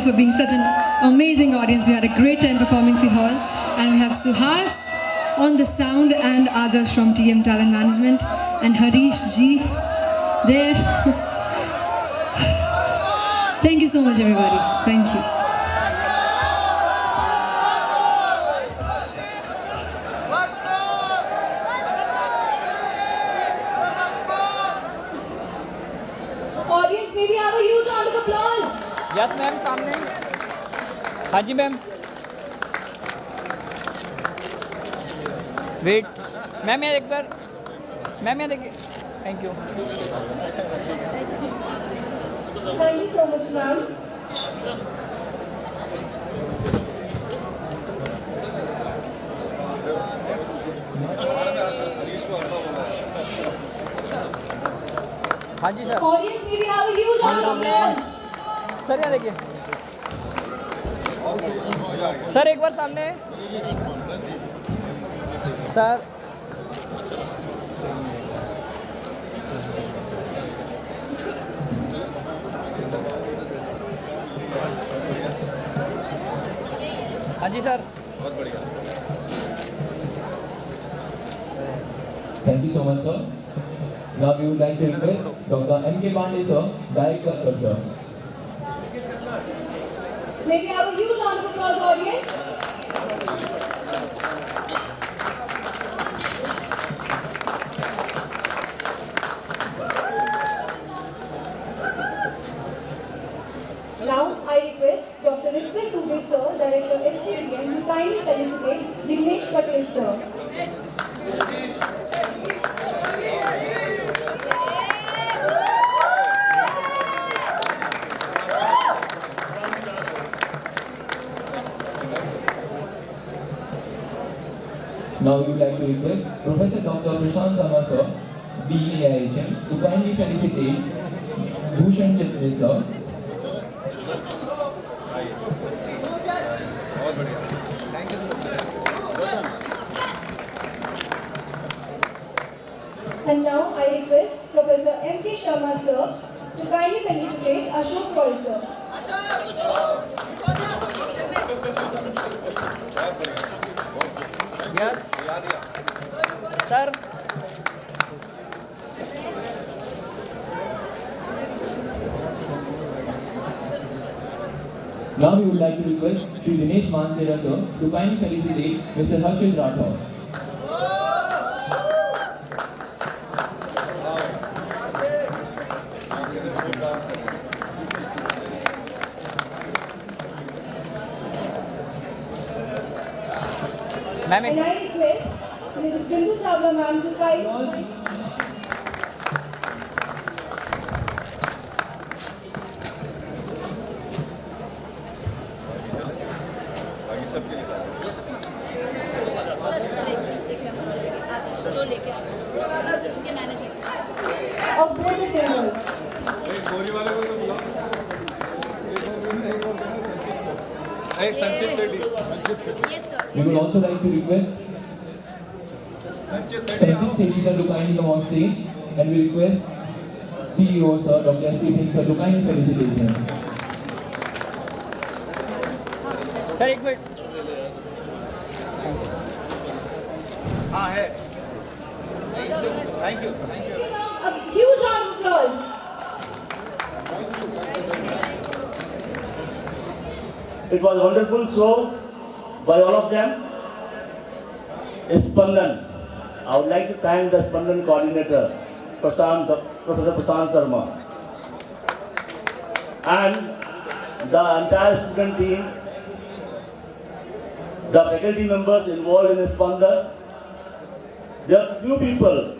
for being such an amazing audience. We had a great time performing for you all. And we have Suhas on the sound and others from TM Talent Management and Harish G there. Thank you so much, everybody. Thank you. Audience, may we have a huge round of applause? Yes ma'am सामने हाँ जी ma'am wait ma'am यार एक बार ma'am यार देखिए thank you Thank you so much, ma'am. हाँ जी sir Audience, may we have a huge round of applause? Sir यहाँ देखिए सर एक बार सामने सर हाँ जी sir Thank you so much, sir. Now we would like to request Dr. M.K. Pandey, sir, Director, sir. May we have a huge round of applause, audience? Now I request Dr. Ritwik Dubey, sir, Director FCDM, to kindly felicitate Vignesh Patel, sir. Now we would like to request Professor Dr. Prashant Sharma, sir, BEIHM, to kindly felicitate Bhushan Chitnis, sir. And now I request Professor M.K. Sharma, sir, to kindly felicitate Ashok Roy, sir. Yes sir Now we would like to request Shri Dinesh Mansera, sir, to kindly felicitate Mr. Harshit Rathore. Ma'am And I request Mrs. Bindu Chawla, ma'am, to kindly... जो लेके आते उनके manager of both the singers. Sanchit Sethi yes sir We would also like to request संचित Sanjeev Sethi, sir, to kindly come on stage, and we request CEO, sir, Dr. S.P. Singh, sir, to kindly felicitate him. Sir एक minute हाँ है thank you A huge round of applause. It was a wonderful show by all of them. Spandan. I would like to thank the Spandan coordinator, Professor Prashant Sharma, and the entire student team, the faculty members involved in Spandan. There are few people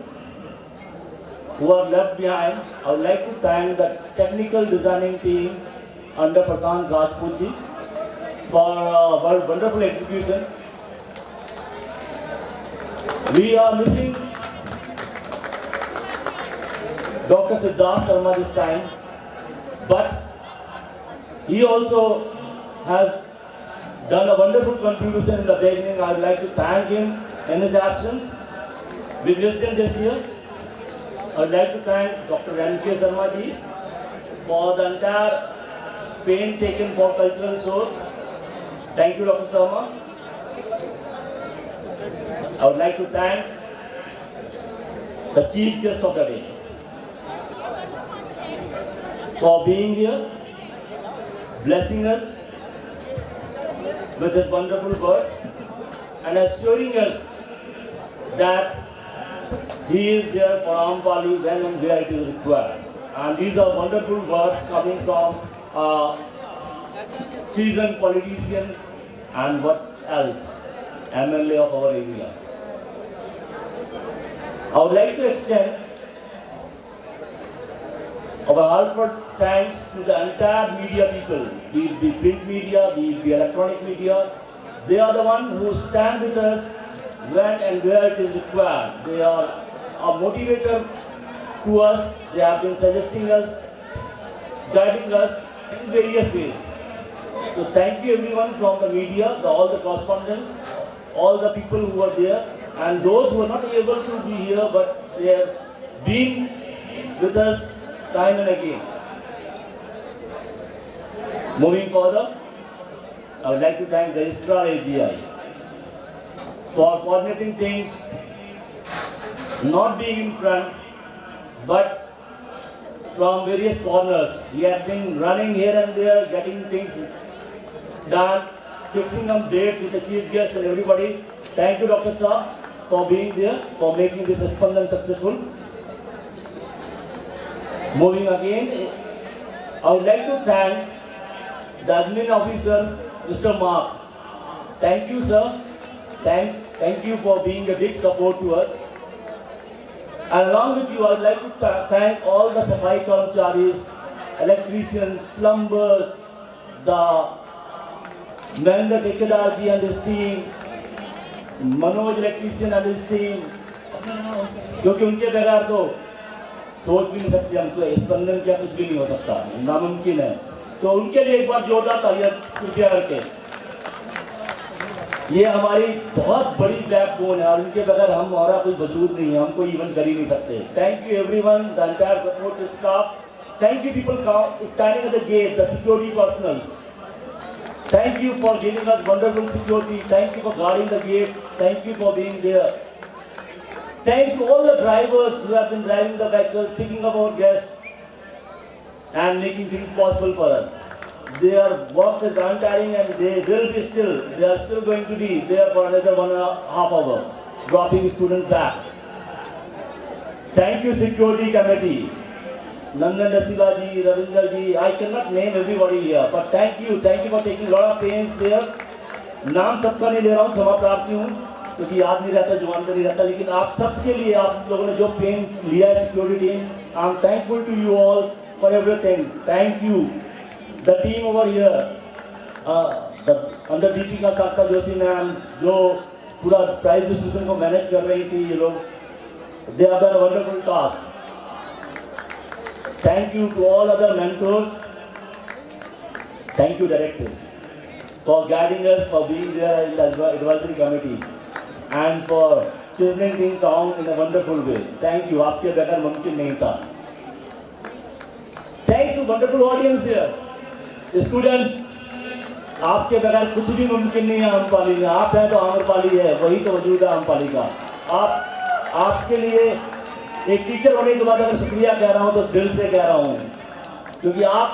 who are left behind. I would like to thank the technical designing team under Prashant Rajput ji for wonderful execution. We are missing Dr. Siddharth Sharma this time, but he also has done a wonderful contribution in the beginning. I would like to thank him in his absence. We missed him this year. I would like to thank Dr. M.K. Sharma ji for the entire pain taken for cultural shows. Thank you, Dr. Sharma. I would like to thank the chief guest of the day for being here, blessing us with his wonderful words and assuring us that he is there for Ampali when and where it is required. And these are wonderful words coming from a seasoned politician and what else, MLA of our area. I would like to extend our heartfelt thanks to the entire media people, be it the print media, be it the electronic media. They are the ones who stand with us when and where it is required. They are a motivator to us. They have been suggesting us, guiding us in various ways. So thank you everyone from the media, all the correspondents, all the people who are there, and those who are not able to be here but they have been with us time and again. Moving further, I would like to thank the Registrar AGI for coordinating things, not being in front, but from various corners. He has been running here and there, getting things done, fixing up dates with the chief guest and everybody. Thank you, Dr. Shah, for being there, for making this Spandan successful. Moving again, I would like to thank the admin officer, Mr. Mark. Thank you, sir. Thank you for being a big support to us. And along with you, I would like to thank all the Safai Karmacharis, electricians, plumbers, the Mahendra Tekadar ji and his team, Manoj electrician and his team, क्योंकि उनके बगैर तो सोच भी नहीं सकते हम, तो स्पंदन क्या कुछ भी नहीं हो सकता, नामुमकिन है। तो उनके लिए एक बार जोरदार तालियां कृपया करके। ये हमारी बहुत बड़ी बैकबोन है और उनके बगैर हमारा कोई वजूद नहीं है, हम कोई इवेंट कर ही नहीं सकते। Thank you everyone, the entire support staff, thank you people standing at the gate, the security personnels, thank you for giving us wonderful security, thank you for guarding the gate, thank you for being there. Thanks to all the drivers who have been driving the vehicles, picking up our guests and making things possible for us. Their work is untiring and they are still going to be there for another 1.5 hours, dropping students back. Thank you, security committee, Nandan Dasila ji, Ravinder ji, I cannot name everybody here, but thank you for taking a lot of pains there. नाम सबका नहीं ले रहा हूँ, क्षमा प्रार्थी हूँ, क्योंकि याद नहीं रहता, जुबान पे नहीं रहता, लेकिन आप सबके लिए आप लोगों ने जो पेन लिया है security team, I am thankful to you all for everything. Thank you the team over here, under Deepika Kaka Joshi ma'am, जो पूरा प्राइज डिस्ट्रीब्यूशन को मैनेज कर रही थी, ये लोग, they have done a wonderful task. Thank you to all other mentors. Thank you, directors, for guiding us, for being there in the advisory committee, and for representing town in a wonderful way. Thank you. आपके बगैर मुमकिन नहीं था. Thanks to wonderful audience here. Students, आपके बगैर कुछ भी मुमकिन नहीं है आम्रपाली में. आप हैं तो आम्रपाली है, वही तो वजूद है आम्रपाली का. आपके लिए एक टीचर होने के बाद अगर शुक्रिया कह रहा हूँ तो दिल से कह रहा हूँ, क्योंकि आप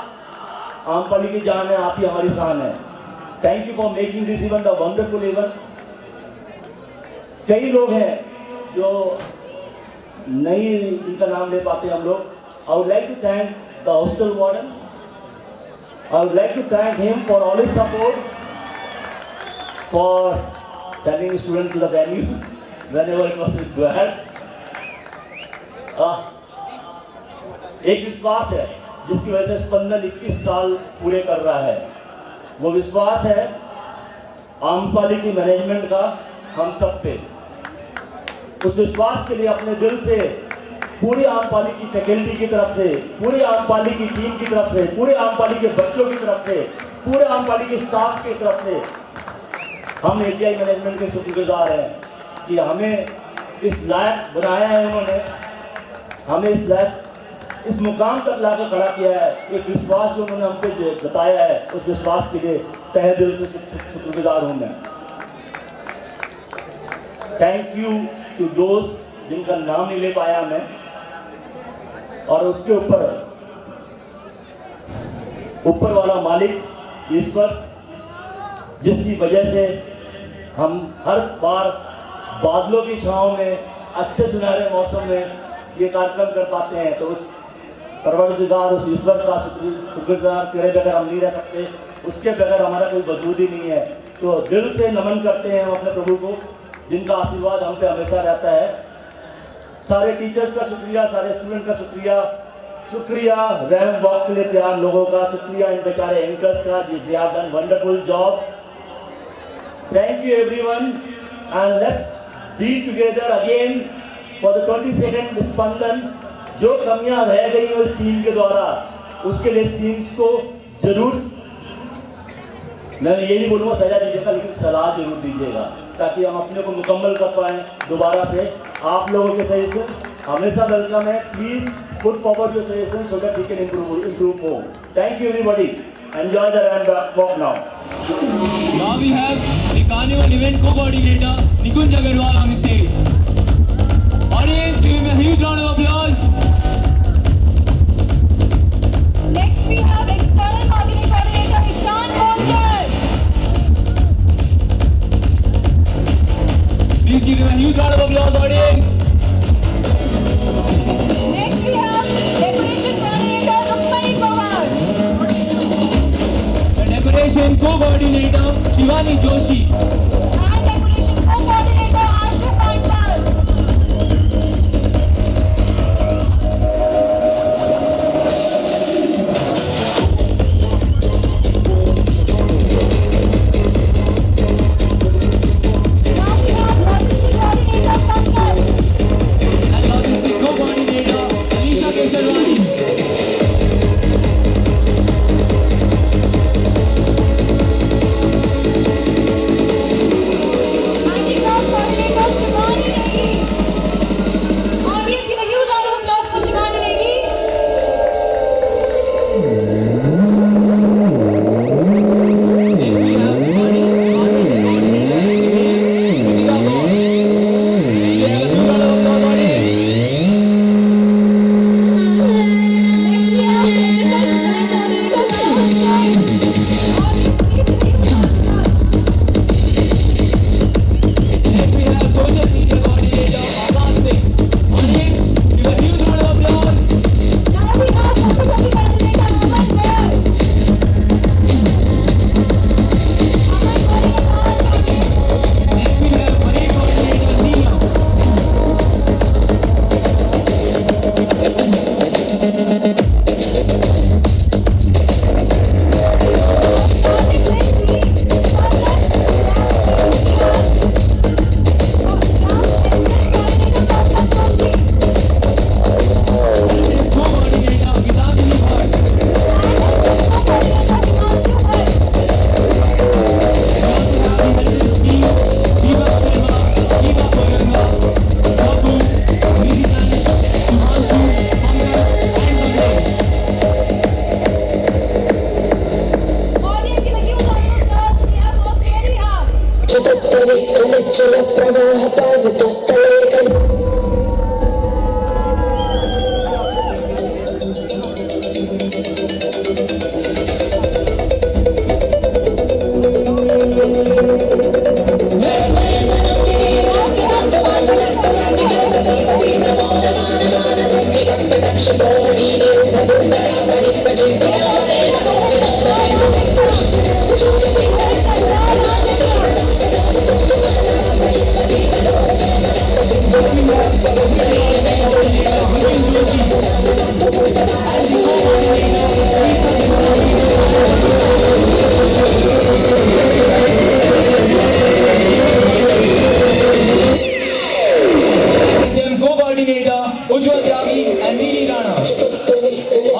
आम्रपाली की जान है, आप ही हमारी शान है. Thank you for making this event a wonderful event. कई लोग हैं जो नहीं इनका नाम ले पाते हम लोग. I would like to thank the hostel warden. I would like to thank him for all his support, for sending student to the venue whenever it was required. एक विश्वास है जिसकी वजह से स्पंदन 21 साल पूरे कर रहा है. वो विश्वास है आम्रपाली की मैनेजमेंट का हम सब पे. उस विश्वास के लिए अपने दिल से पूरी आम्रपाली की फैकल्टी की तरफ से, पूरी आम्रपाली की टीम की तरफ से, पूरे आम्रपाली के बच्चों की तरफ से, पूरे आम्रपाली के स्टाफ की तरफ से हम एजीआई मैनेजमेंट के शुक्रगुजार हैं कि हमें इस लायक बनाया है. उन्होंने हमें इस लायक इस मुकाम तक लाकर खड़ा किया है, एक विश्वास जो उन्होंने हम पे बताया है, उस विश्वास के लिए तहे दिल से शुक्रगुजार हूँ मैं। थैंक यू टू दोस्त जिनका नाम नहीं ले पाया मैं, और उसके ऊपर वाला मालिक ईश्वर, जिसकी वजह से हम हर बार बादलों की छांव में अच्छे सुनहरे मौसम में ये कार्यक्रम कर पाते हैं। तो उस परवरदिगार, उस ईश्वर का शुक्रगुजार करे बगैर हम नहीं रह सकते, उसके बगैर हमारा कोई वजूद ही नहीं है। तो दिल से नमन करते हैं हम अपने प्रभु को, जिनका आशीर्वाद हम पे हमेशा रहता है। सारे टीचर्स का शुक्रिया, सारे स्टूडेंट का शुक्रिया रैम वॉक के लिए तैयार लोगों का शुक्रिया, इन बेचारे एंकर्स का, they have done wonderful job. Thank you everyone, and let's be together again for the 22nd स्पंदन। जो कमियां रह गई हैं उस टीम के द्वारा, उसके लिए टीम्स को जरूर, मैं ये नहीं बोलूँगा सजा दीजिएगा, लेकिन सलाह जरूर दीजिएगा, ताकि हम अपने को मुकम्मल कर पाएँ दोबारा से। आप लोगों के सजेशन हमेशा वेलकम है। Please put forward your suggestion so that we can improve more. Thank you everybody. Enjoy the ramp walk now. Now we have the Carnival event co-coordinator Nikunj Agarwal on the stage. Audience, give him a huge round of applause. Next we have external marketing coordinator Ishan Kochar. Please give him a huge round of applause, audience. Next we have decoration coordinator Rukmani Pawar. The decoration co-coordinator Shivani Joshi. And decoration co-coordinator Ashu Kanpal. Now we have logistic coordinator Pankaj. And logistic co-coordinator Alisha Kesarwani. Handicraft coordinator Shivani Negi. Audience, give a huge round of applause for Shivani Negi. Next we have coordinator Ritika Kaur. Give him a huge round of applause, audience. Next we have technical design coordinator Saurabh Jain. Audience, please give a huge round of applause. Next we have social media coordinator Akash Singh. Audience, give a huge round of applause. Now we have photography coordinator Aman Goyal. Aman Goyal and Next we have parade coordinator Neela. Co-coordinator Gitanjali Bhatt. Deepak Sharma, Deepak Baganga, Babu, Vivian, Suhanshu, Pankaj, and Kamlesh. Audience, give a huge round of applause. We have worked very hard. ಜಗತ್ತಲ್ಲಿ ಕಲಚಲ ಪ್ರವಾಹ ಪರ್ವತ ಸ್ಥಳಗಳು Team co-coordinator Ujjwal Tyagi and Neeli Rana.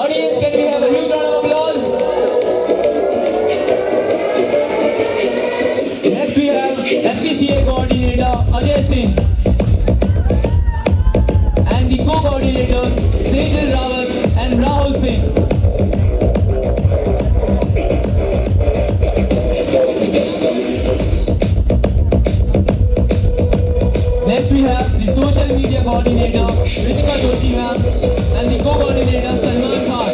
Audience, can we have a huge round of applause? Next we have FPCA coordinator Ajay Singh and the co-coordinators Sejal Rawat Singh. Next we have the social media coordinator Ritika Joshi ma'am and the co-coordinator Salman Khan.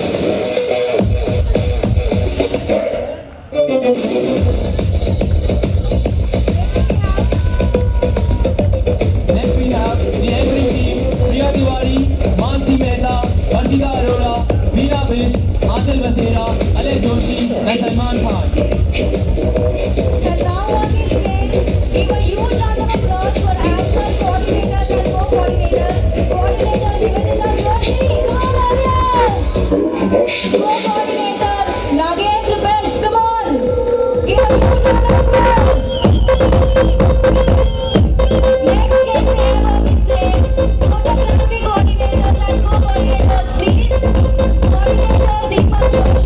Next we have the anchoring team Priya Tiwari, Mansi Mehta, Harshita Arora, Veena Bish, Aanchal Basera, Alay Joshi and Salman Khan. And now on the stage, give a huge round of applause for actual coordinators and co-coordinators. Coordinator Nivedita Joshi, come on, co-coordinator Nagendra Bish, come on. Give a huge round of applause. Next can we have on the stage photography coordinators and co-coordinators, please. Coordinator Deepak Joshi,